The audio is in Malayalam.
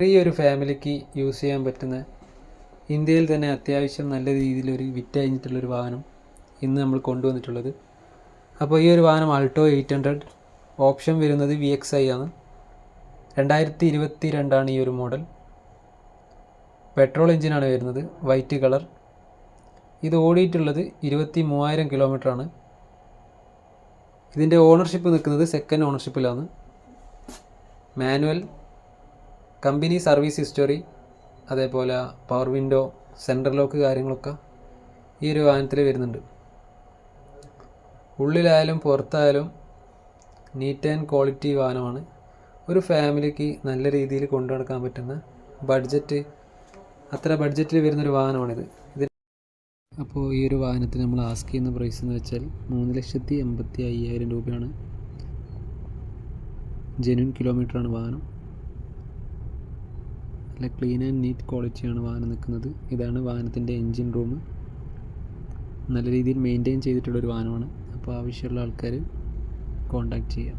ചെറിയൊരു ഫാമിലിക്ക് യൂസ് ചെയ്യാൻ പറ്റുന്ന ഇന്ത്യയിൽ തന്നെ അത്യാവശ്യം നല്ല രീതിയിലൊരു വിറ്റഴിഞ്ഞിട്ടുള്ളൊരു വാഹനം ഇന്ന് നമ്മൾ കൊണ്ടുവന്നിട്ടുള്ളത്. അപ്പോൾ ഈ ഒരു വാഹനം ആൾട്ടോ 800 ഓപ്ഷൻ വരുന്നത് VXi ആണ്. 2022 ഈ ഒരു മോഡൽ. പെട്രോൾ എഞ്ചിനാണ് വരുന്നത്, വൈറ്റ് കളർ. ഇത് ഓടിയിട്ടുള്ളത് 23,000 കിലോമീറ്ററാണ്. ഇതിൻ്റെ ഓണർഷിപ്പ് നിൽക്കുന്നത് സെക്കൻഡ് ഓണർഷിപ്പിലാണ്. മാനുവൽ, കമ്പനി സർവീസ് ഹിസ്റ്ററി, അതേപോലെ പവർ വിൻഡോ, സെൻട്രൽ ലോക്ക് കാര്യങ്ങളൊക്കെ ഈ ഒരു വാഹനത്തിൽ വരുന്നുണ്ട്. ഉള്ളിലായാലും പുറത്തായാലും നീറ്റ് ആൻഡ് ക്വാളിറ്റി വാഹനമാണ്. ഒരു ഫാമിലിക്ക് നല്ല രീതിയിൽ കൊണ്ടു നടക്കാൻ പറ്റുന്ന അത്ര ബഡ്ജറ്റിൽ വരുന്നൊരു വാഹനമാണിത്. അപ്പോൾ ഈ ഒരു വാഹനത്തിന് നമ്മൾ ആസ്ക് ചെയ്യുന്ന പ്രൈസ് എന്ന് വെച്ചാൽ 3,85,000 രൂപയാണ്. ജെന്യൂൻ കിലോമീറ്ററാണ് വാഹനം. നല്ല ക്ലീൻ ആൻഡ് നീറ്റ് ക്വാളിറ്റിയാണ് വാഹനം നിൽക്കുന്നത്. ഇതാണ് വാഹനത്തിൻ്റെ എൻജിൻ റൂം. നല്ല രീതിയിൽ മെയിൻറ്റെയിൻ ചെയ്തിട്ടുള്ളൊരു വാഹനമാണ്. അപ്പോൾ ആവശ്യമുള്ള ആൾക്കാർ കോൺടാക്റ്റ് ചെയ്യാം.